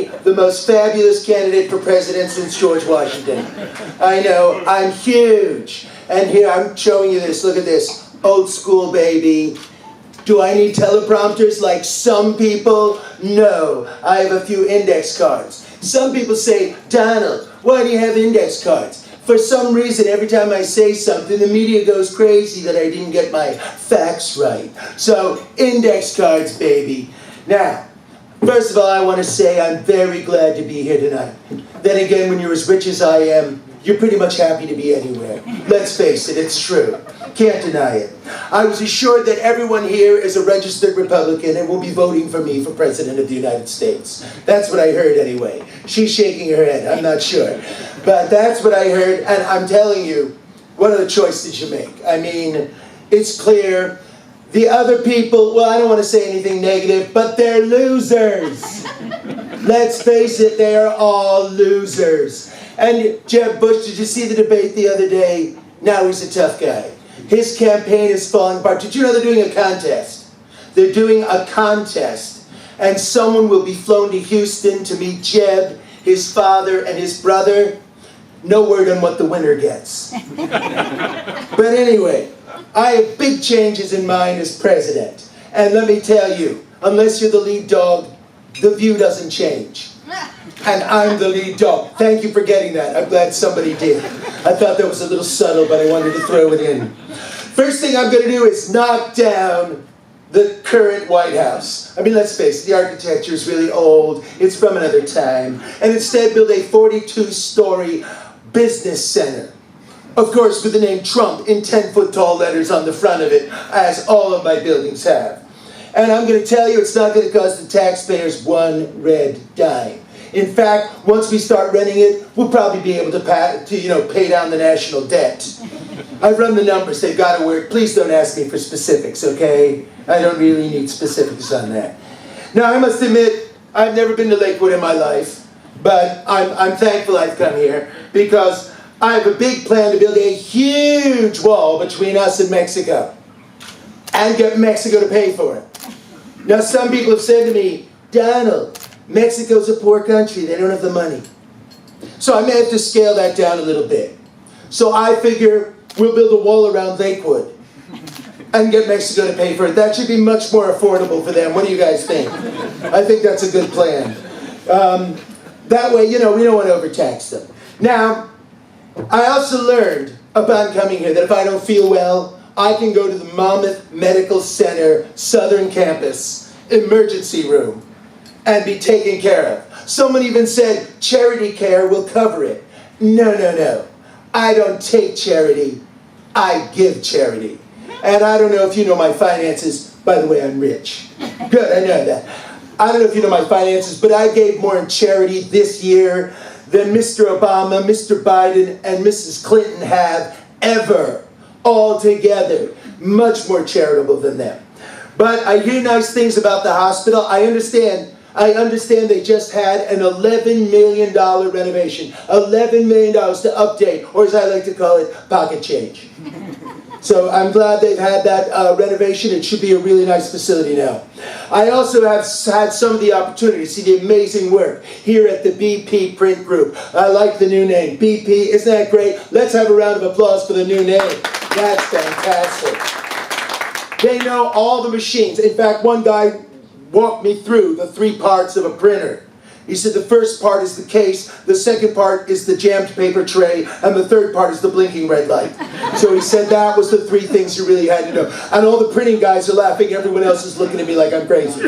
the most fabulous candidate for president since George Washington. I know, I'm huge. And here I'm showing you this, look at this. Old school, baby. Do I need teleprompters like some people? No, I have a few index cards. Some people say, Donald, why do you have index cards? For some reason, every time I say something, the media goes crazy that I didn't get my facts right. So, index cards, baby. Now, first of all, I want to say I'm very glad to be here tonight. Then again, when you're as rich as I am, you're pretty much happy to be anywhere. Let's face it, it's true. Can't deny it. I was assured that everyone here is a registered Republican and will be voting for me for President of the United States. That's what I heard anyway. She's shaking her head, I'm not sure. But that's what I heard, and I'm telling you, what other choice did you make? I mean, it's clear. The other people, well, I don't want to say anything negative, but they're losers. Let's face it, they're all losers. And Jeb Bush, did you see the debate the other day? Now he's a tough guy. His campaign is falling apart. Did you know they're doing a contest? They're doing a contest. And someone will be flown to Houston to meet Jeb, his father, and his brother. No word on what the winner gets. But anyway, I have big changes in mind as president. And let me tell you, unless you're the lead dog, the view doesn't change. And I'm the lead dog. Thank you for getting that. I'm glad somebody did. I thought that was a little subtle, but I wanted to throw it in. First thing I'm going to do is knock down the current White House. I mean, let's face it, the architecture is really old. It's from another time. And instead build a 42-story business center. Of course, with the name Trump in 10-foot-tall letters on the front of it, as all of my buildings have. And I'm going to tell you, it's not going to cost the taxpayers one red dime. In fact, once we start renting it, we'll probably be able to pay down the national debt. I've run the numbers, they've got to work. Please don't ask me for specifics, okay? I don't really need specifics on that. Now, I must admit, I've never been to Lakewood in my life, but I'm thankful I've come here because I have a big plan to build a huge wall between us and Mexico and get Mexico to pay for it. Now, some people have said to me, Donald, Mexico's a poor country, they don't have the money. So I may have to scale that down a little bit. So I figure we'll build a wall around Lakewood and get Mexico to pay for it. That should be much more affordable for them. What do you guys think? I think that's a good plan. That way, we don't want to overtax them. Now, I also learned upon coming here that if I don't feel well, I can go to the Monmouth Medical Center Southern Campus emergency room and be taken care of. Someone even said charity care will cover it. No. I don't take charity, I give charity. And I don't know if you know my finances. By the way, I'm rich. Good, I know that. I don't know if you know my finances, but I gave more in charity this year than Mr. Obama, Mr. Biden, and Mrs. Clinton have ever. All together. Much more charitable than them. But I hear nice things about the hospital. I understand they just had an $11 million renovation. $11 million to update, or as I like to call it, pocket change. So I'm glad they've had that renovation. It should be a really nice facility now. I also have had some of the opportunity to see the amazing work here at the BP Print Group. I like the new name, BP. Isn't that great? Let's have a round of applause for the new name. That's fantastic. They know all the machines. In fact, one guy walked me through the 3 parts of a printer. He said the first part is the case, the second part is the jammed paper tray, and the third part is the blinking red light. So he said that was the 3 things you really had to know. And all the printing guys are laughing, everyone else is looking at me like I'm crazy.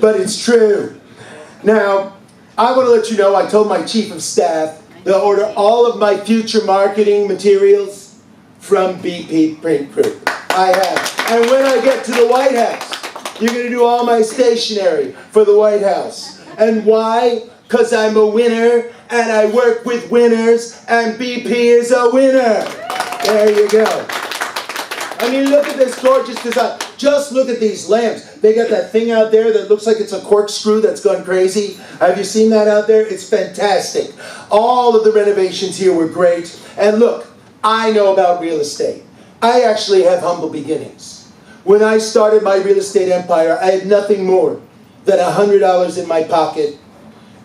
But it's true. Now, I want to let you know, I told my chief of staff to order all of my future marketing materials from BP Print Group. I have. And when I get to the White House, you're going to do all my stationery for the White House. And why? Because I'm a winner, and I work with winners, and BP is a winner. There you go. I mean, look at this gorgeous design. Just look at these lamps. They got that thing out there that looks like it's a corkscrew that's gone crazy. Have you seen that out there? It's fantastic. All of the renovations here were great. And look, I know about real estate. I actually have humble beginnings. When I started my real estate empire, I had nothing more than $100 in my pocket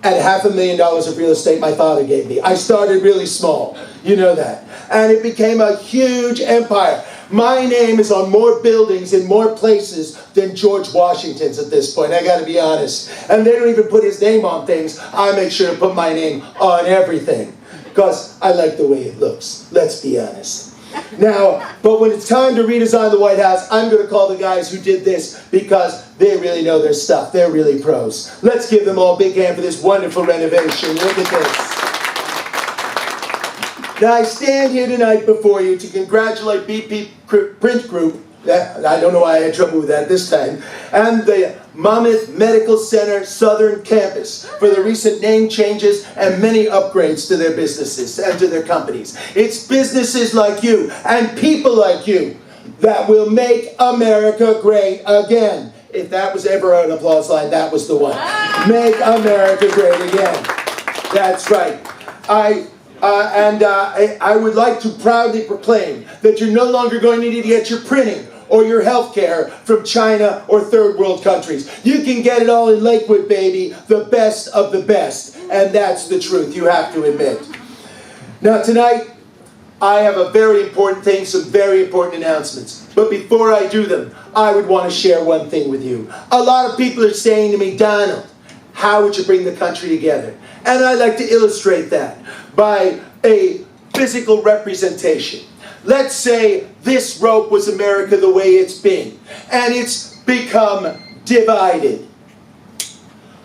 and $500,000 of real estate my father gave me. I started really small, you know that. And it became a huge empire. My name is on more buildings in more places than George Washington's at this point, I gotta be honest. And they don't even put his name on things. I make sure to put my name on everything, because I like the way it looks, let's be honest. Now, but when it's time to redesign the White House, I'm going to call the guys who did this because they really know their stuff. They're really pros. Let's give them all a big hand for this wonderful renovation. Look at this. Now, I stand here tonight before you to congratulate BP Print Group. I don't know why I had trouble with that this time. And the Monmouth Medical Center Southern Campus for the recent name changes and many upgrades to their businesses and to their companies. It's businesses like you and people like you that will make America great again. If that was ever an applause line, that was the one. Make America great again. That's right. I would like to proudly proclaim that you're no longer going to need to get your printing or your health care from China or third world countries. You can get it all in Lakewood, baby, the best of the best. And that's the truth, you have to admit. Now tonight, I have a very important thing, some very important announcements. But before I do them, I would want to share one thing with you. A lot of people are saying to me, Donald, how would you bring the country together? And I like to illustrate that by a physical representation. Let's say this rope was America the way it's been, and it's become divided.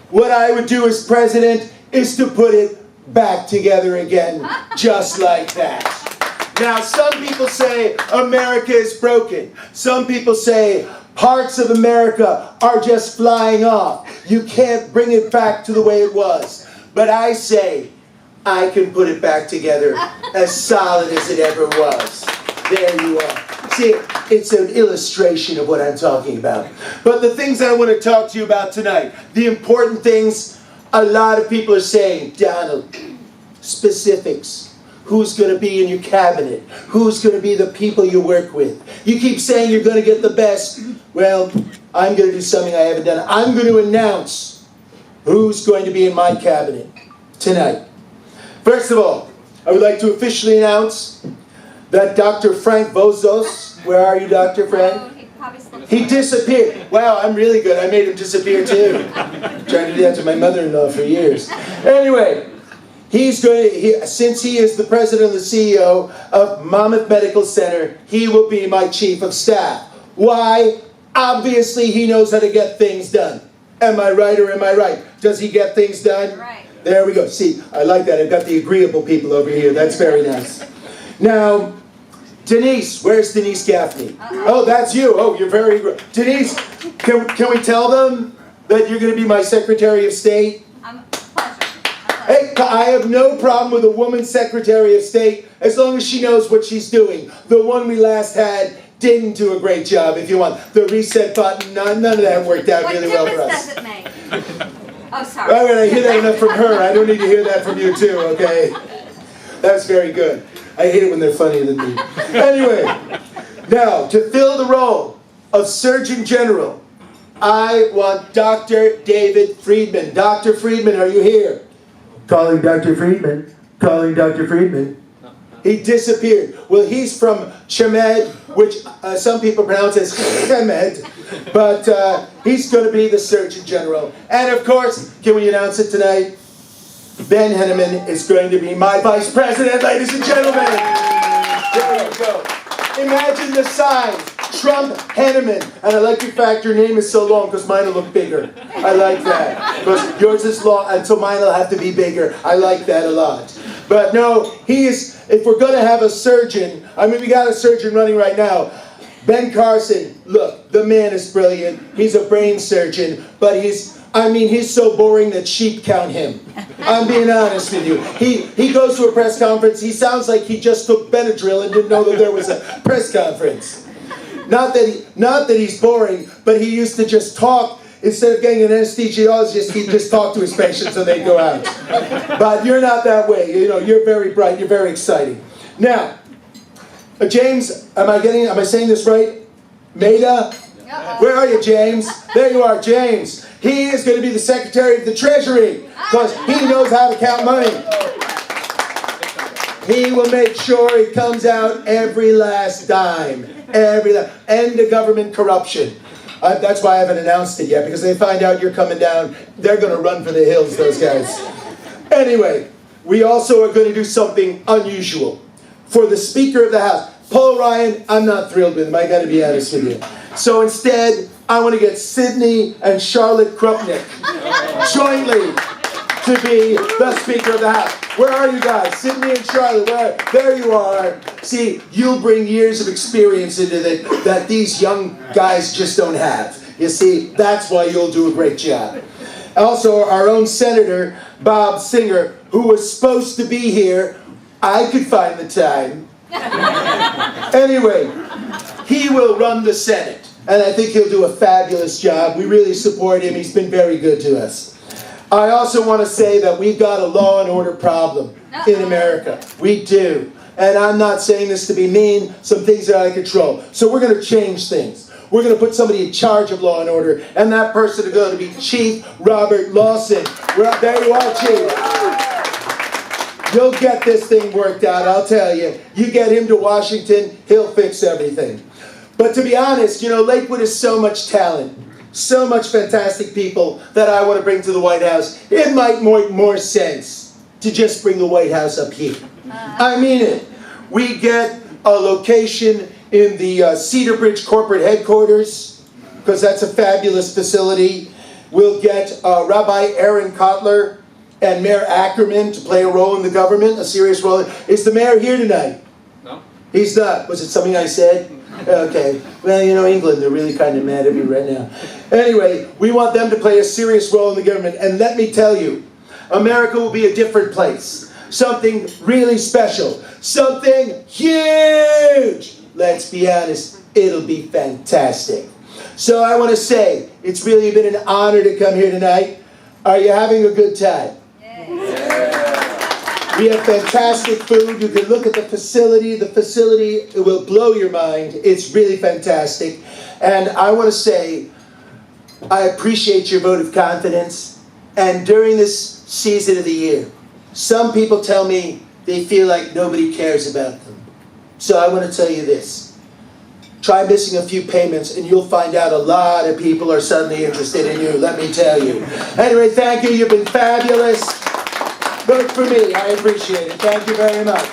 What I would do as president is to put it back together again, just like that. Now, some people say America is broken. Some people say parts of America are just flying off. You can't bring it back to the way it was. But I say, I can put it back together as solid as it ever was. There you are. See, it's an illustration of what I'm talking about. But the things I want to talk to you about tonight, the important things, a lot of people are saying, Donald, specifics. Who's going to be in your cabinet? Who's going to be the people you work with? You keep saying you're going to get the best. Well, I'm going to do something I haven't done. I'm going to announce who's going to be in my cabinet tonight. First of all, I would like to officially announce that Dr. Frank Vozos, where are you, Dr. Frank? He disappeared. Wow, I'm really good. I made him disappear too. Trying to do that to my mother-in-law for years. Anyway, since he is the president and the CEO of Monmouth Medical Center, he will be my chief of staff. Why? Obviously, he knows how to get things done. Am I right or am I right? Does he get things done? Right. There we go. See, I like that. I've got the agreeable people over here. That's very nice. Now, Denise, where's Denise Gaffney? Oh, that's you. Oh, you're very good. Denise, can we tell them that you're going to be my Secretary of State? Pleasure. Hey, I have no problem with a woman Secretary of State as long as she knows what she's doing. The one we last had didn't do a great job, if you want. The reset button, none of that worked out really well for us. What difference does it make? Oh, sorry. All right, I hear that enough from her. I don't need to hear that from you too, okay? That's very good. I hate it when they're funnier than me. Anyway, now, to fill the role of Surgeon General, I want Dr. David Friedman. Dr. Friedman, are you here? Calling Dr. Friedman. Calling Dr. Friedman. He disappeared. Well, he's from Chemed, which some people pronounce as Chemed, but he's going to be the Surgeon General. And of course, can we announce it tonight? Ben Henneman is going to be my vice president, ladies and gentlemen. There you go. Imagine the sign, Trump Henneman. And I like the fact your name is so long because mine will look bigger. I like that. Because yours is long, and so mine will have to be bigger. I like that a lot. But no, if we're going to have a surgeon, I mean, we got a surgeon running right now. Ben Carson, look, the man is brilliant. He's a brain surgeon, but he's so boring that sheep count him. I'm being honest with you. He goes to a press conference, he sounds like he just took Benadryl and didn't know that there was a press conference. Not that he's boring, but he used to just talk. Instead of getting an anesthesiologist, he'd just talk to his patients and they'd go out. But you're not that way. You know, you're very bright, you're very exciting. Now, James, am I saying this right? Maida? Where are you, James? There you are, James. He is going to be the Secretary of the Treasury because he knows how to count money. He will make sure it comes out every last dime. End the government corruption. That's why I haven't announced it yet, because they find out you're coming down, they're going to run for the hills, those guys. Anyway, we also are going to do something unusual. For the Speaker of the House, Paul Ryan, I'm not thrilled with him, I got to be honest with you. So instead, I want to get Sydney and Charlotte Krupnik jointly to be the Speaker of the House. Where are you guys? Sydney and Charlotte, there you are. See, you'll bring years of experience into that these young guys just don't have. You see, that's why you'll do a great job. Also, our own Senator, Bob Singer, who was supposed to be here, I could find the time. Anyway, he will run the Senate, and I think he'll do a fabulous job. We really support him. He's been very good to us. I also want to say that we've got a law and order problem in America. We do. And I'm not saying this to be mean. Some things are out of control. So we're going to change things. We're going to put somebody in charge of law and order, and that person is going to be Chief Robert Lawson. There you are, Chief. You'll get this thing worked out, I'll tell you. You get him to Washington, he'll fix everything. But to be honest, you know, Lakewood has so much talent, so much fantastic people that I want to bring to the White House. It might make more sense to just bring the White House up here. I mean it. We get a location in the Cedar Bridge corporate headquarters, because that's a fabulous facility. We'll get Rabbi Aaron Kotler and Mayor Ackerman to play a role in the government, a serious role. Is the mayor here tonight? No. He's not. Was it something I said? Okay. Well, you know, England, they're really kind of mad at me right now. Anyway, we want them to play a serious role in the government. And let me tell you, America will be a different place. Something really special. Something huge. Let's be honest, it'll be fantastic. So I want to say, it's really been an honor to come here tonight. Are you having a good time? We have fantastic food. You can look at the facility. The facility, it will blow your mind. It's really fantastic. And I want to say, I appreciate your vote of confidence. And during this season of the year, some people tell me they feel like nobody cares about them. So I want to tell you this. Try missing a few payments and you'll find out a lot of people are suddenly interested in you, let me tell you. Anyway, thank you. You've been fabulous. Vote for me. I appreciate it. Thank you very much.